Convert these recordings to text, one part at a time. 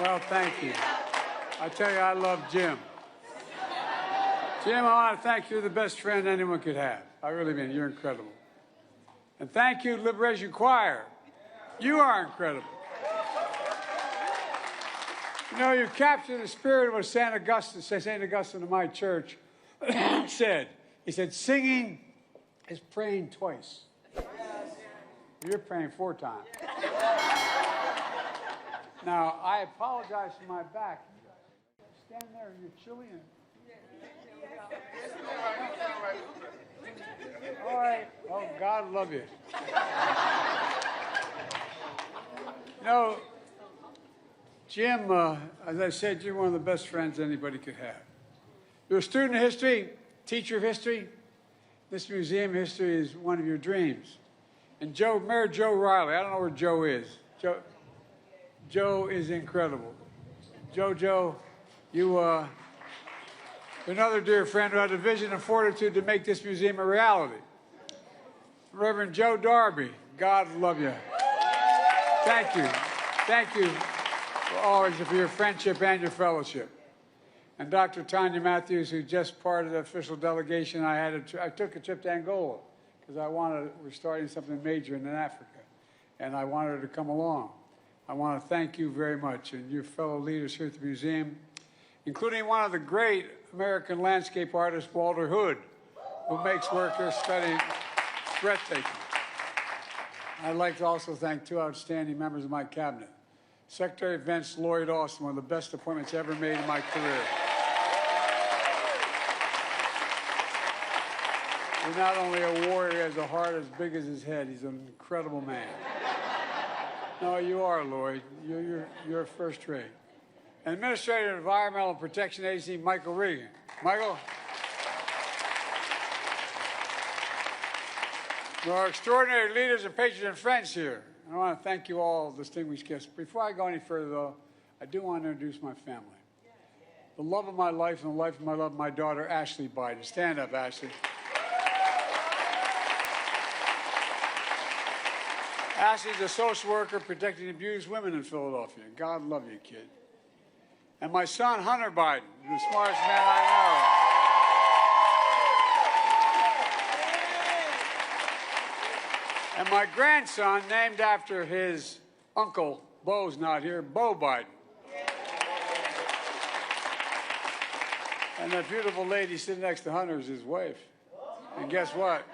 Well, thank you. I tell you, I love Jim. Jim, I want to thank you. You're the best friend anyone could have. I really mean, you're incredible. And thank you, Liberation Choir. You are incredible. You know, you capture the spirit of what St. Augustine of my church said. He said, singing is praying twice. You're praying 4 times. Now, I apologize for my back. Stand there, you're chilly. All right. Oh, God love you. You know, Jim, as I said, you're one of the best friends anybody could have. You're a student of history, teacher of history. This museum of history is one of your dreams. And Mayor Joe Riley, I don't know where Joe is. Joe is incredible. Joe, you're another dear friend who had the vision and fortitude to make this museum a reality. Reverend Joe Darby, God love you. Thank you. Thank you always for your friendship and your fellowship. And Dr. Tanya Matthews, who's just part of the official delegation, I took a trip to Angola because we're starting something major in Africa, and I wanted her to come along. I want to thank you very much and your fellow leaders here at the museum, including one of the great American landscape artists, Walter Hood, who makes work here study breathtaking. I'd like to also thank 2 outstanding members of my cabinet. Secretary of Defense Lloyd Austin, one of the best appointments ever made in my career. He's not only a warrior, he has a heart as big as his head. He's an incredible man. No, you are, Lloyd. You're first rate. And Administrator of Environmental Protection Agency, Michael Regan. Michael? Our extraordinary leaders and patrons and friends here. I want to thank you all, distinguished guests. Before I go any further, though, I do want to introduce my family. The love of my life and the life of my love, my daughter, Ashley Biden. Stand up, Ashley. Ashley's a social worker protecting abused women in Philadelphia. God love you, kid. And my son, Hunter Biden, the smartest man I know. And my grandson, named after his uncle, Bo's not here, Bo Biden. And that beautiful lady sitting next to Hunter is his wife. And guess what?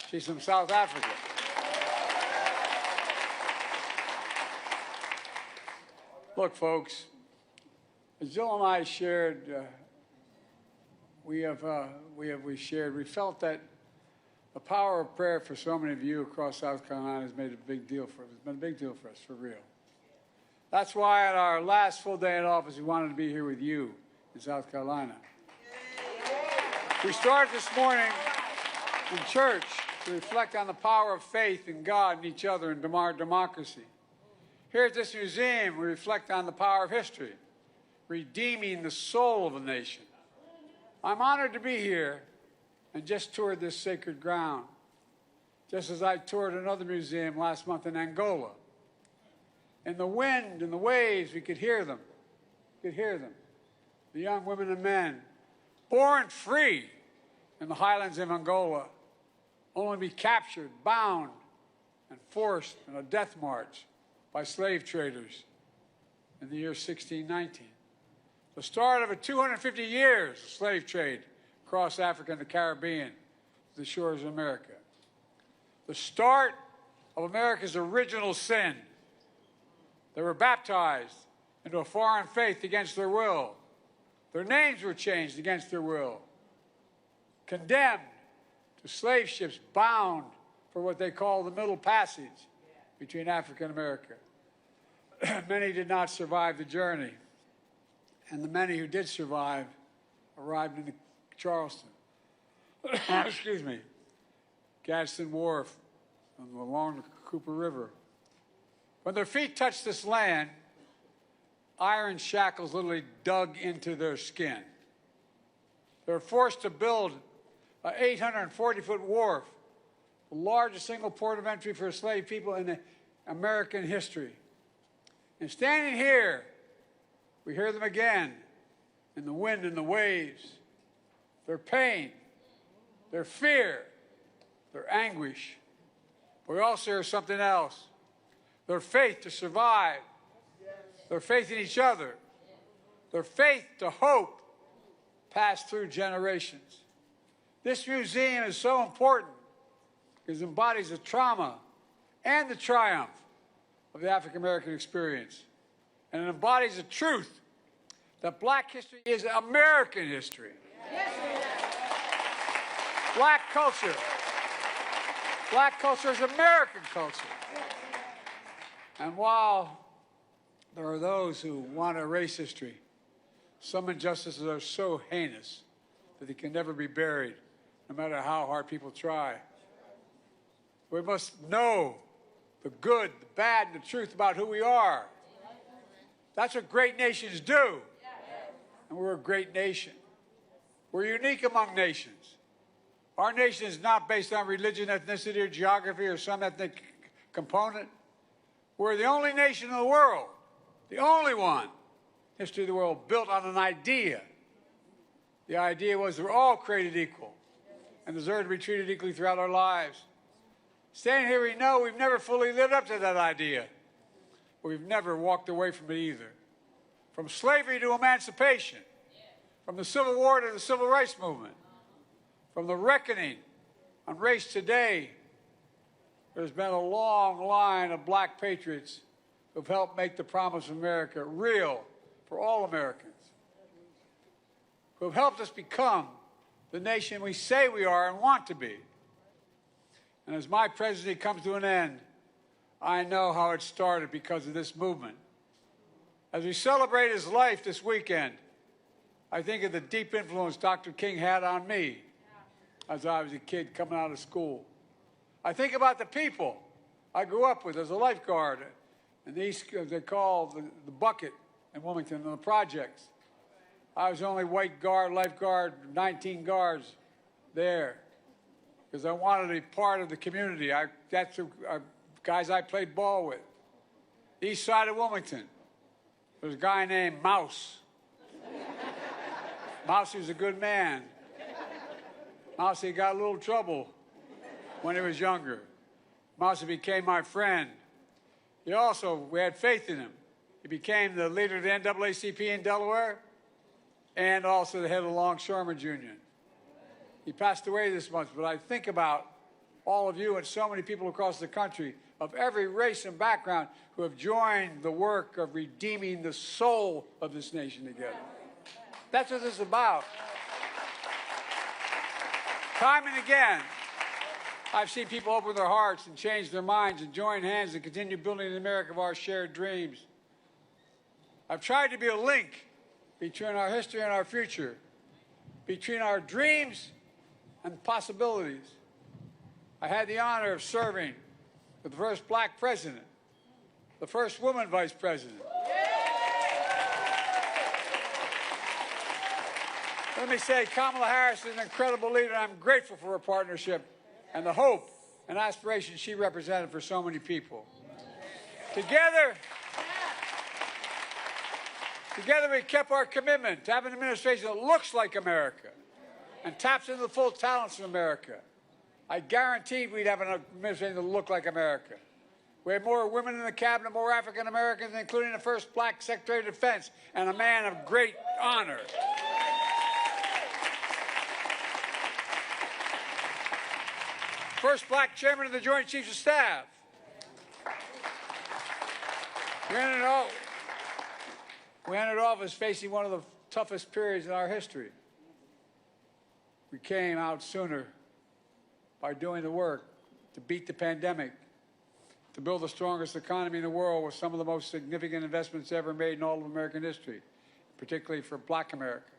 She's from South Africa. Look, folks, as Jill and I shared, we felt that the power of prayer for so many of you across South Carolina has made a big deal for us. It's been a big deal for us, for real. That's why at our last full day in office, we wanted to be here with you in South Carolina. We started this morning in church to reflect on the power of faith in God and each other and our democracy. Here at this museum, we reflect on the power of history, redeeming the soul of a nation. I'm honored to be here and just toured this sacred ground, just as I toured another museum last month in Angola. In the wind and the waves, we could hear them. We could hear them. The young women and men, born free in the highlands of Angola, only to be captured, bound, and forced in a death march by slave traders in the year 1619. The start of a 250 years of slave trade across Africa and the Caribbean to the shores of America. The start of America's original sin. They were baptized into a foreign faith against their will. Their names were changed against their will. Condemned to slave ships bound for what they call the Middle Passage between Africa and America. Many did not survive the journey, and the many who did survive arrived in Charleston. Excuse me. Gadsden Wharf along the Cooper River. When their feet touched this land, iron shackles literally dug into their skin. They were forced to build an 840-foot wharf, the largest single port of entry for enslaved people in American history. And standing here We hear them again in the wind and the waves, their pain, their fear, their anguish. We also hear something else, their faith to survive, their faith in each other, their faith to hope pass through generations. This museum is so important because it embodies the trauma and the triumph of the African American experience. And it embodies the truth that black history is American history. Black culture is American culture. And while there are those who want to erase history, some injustices are so heinous that they can never be buried, no matter how hard people try. We must know the good, the bad, and the truth about who we are. That's what great nations do. And we're a great nation. We're unique among nations. Our nation is not based on religion, ethnicity, or geography, or some ethnic component. We're the only nation in the world, the only one, history of the world, built on an idea. The idea was we're all created equal and deserve to be treated equally throughout our lives. Standing here, we know we've never fully lived up to that idea. But we've never walked away from it either. From slavery to emancipation, from the Civil War to the Civil Rights Movement, from the reckoning on race today, there's been a long line of black patriots who've helped make the promise of America real for all Americans, who have helped us become the nation we say we are and want to be. And as my presidency comes to an end, I know how it started because of this movement. As we celebrate his life this weekend, I think of the deep influence Dr. King had on me as I was a kid coming out of school. I think about the people I grew up with as a lifeguard in the East, they call the bucket in Wilmington, and the projects. I was the only white guard, lifeguard, 19 guards there because I wanted to be part of the community. That's the guys I played ball with. East side of Wilmington, there's a guy named Mouse. Mousy was a good man. Mousy got a little trouble when he was younger. Mousy became my friend. We had faith in him. He became the leader of the NAACP in Delaware and also the head of the Longshoremen's Union. He passed away this month, but I think about all of you and so many people across the country of every race and background who have joined the work of redeeming the soul of this nation together. That's what this is about. Time and again, I've seen people open their hearts and change their minds and join hands and continue building the America of our shared dreams. I've tried to be a link between our history and our future, between our dreams and possibilities. I had the honor of serving with the first black president, the first woman vice president. Let me say, Kamala Harris is an incredible leader, and I'm grateful for her partnership and the hope and aspiration she represented for so many people. Together we kept our commitment to have an administration that looks like America and taps into the full talents of America. I guaranteed we'd have an administration that looked like America. We had more women in the cabinet, more African Americans, including the first black Secretary of Defense and a man of great honor. First black chairman of the Joint Chiefs of Staff. We entered office facing one of the toughest periods in our history. We came out sooner by doing the work to beat the pandemic, to build the strongest economy in the world with some of the most significant investments ever made in all of American history, particularly for black America,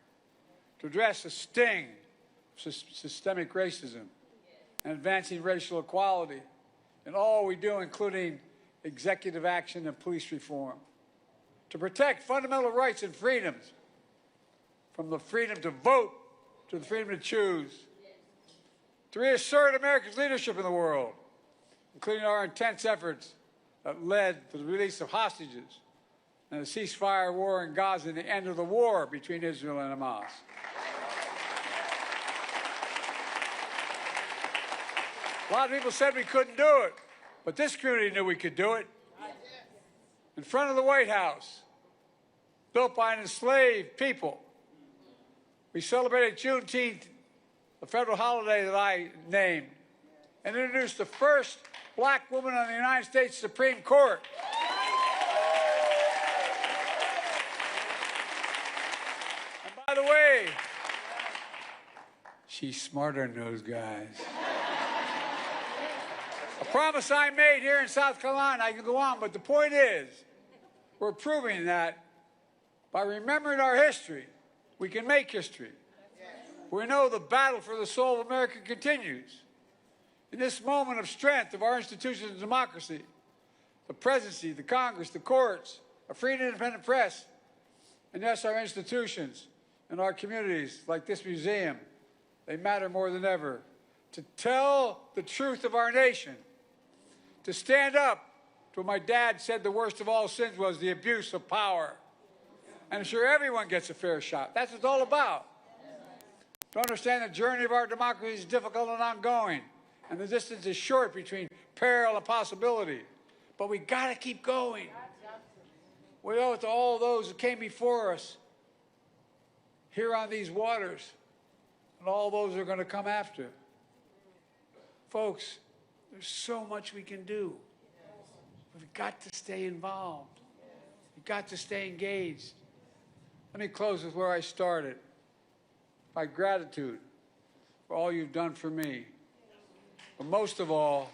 to address the sting of systemic racism and advancing racial equality in all we do, including executive action and police reform, to protect fundamental rights and freedoms, from the freedom to vote to the freedom to choose, to reassert America's leadership in the world, including our intense efforts that led to the release of hostages, and the ceasefire war in Gaza and the end of the war between Israel and Hamas. A lot of people said we couldn't do it, but this community knew we could do it. In front of the White House, built by an enslaved people, we celebrated Juneteenth, a federal holiday that I named, and introduced the first black woman on the United States Supreme Court. And by the way, she's smarter than those guys. A promise I made here in South Carolina, I can go on, but the point is, we're proving that by remembering our history, we can make history. We know the battle for the soul of America continues. In this moment of strength of our institutions of democracy, the presidency, the Congress, the courts, a free and independent press, and yes, our institutions and our communities like this museum, they matter more than ever. To tell the truth of our nation, to stand up to what my dad said the worst of all sins was the abuse of power. And I'm sure everyone gets a fair shot. That's what it's all about. To understand the journey of our democracy is difficult and ongoing, and the distance is short between peril and possibility. But we got to keep going. We owe it to all those who came before us here on these waters, and all those who are going to come after. Folks, there's so much we can do. We've got to stay involved. We've got to stay engaged. Let me close with where I started. By gratitude for all you've done for me. But most of all,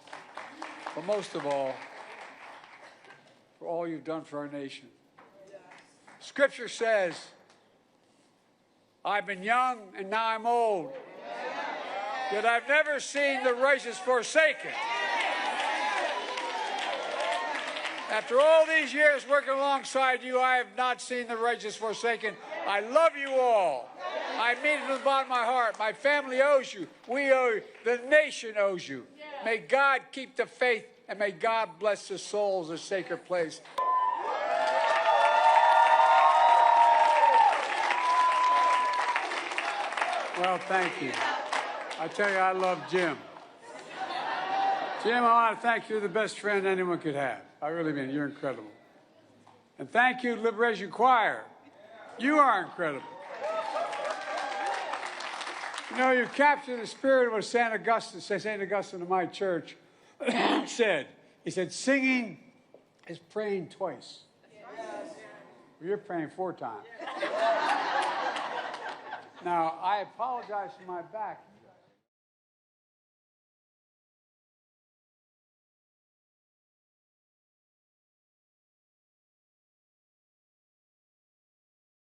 for all you've done for our nation. Scripture says, I've been young and now I'm old, yet I've never seen the righteous forsaken. After all these years working alongside you, I have not seen the righteous forsaken. I love you all. I mean it from the bottom of my heart. My family owes you. We owe you. The nation owes you. May God keep the faith, and may God bless the souls of sacred place. Well, thank you. I tell you, I love Jim. Jim, I want to thank you. You're the best friend anyone could have. I really mean it. You're incredible. And thank you, Liberation Choir. You are incredible. You know, you capture the spirit of what St. Augustine of my church said. He said, singing is praying twice. Well, you're praying 4 times. Now, I apologize for my back.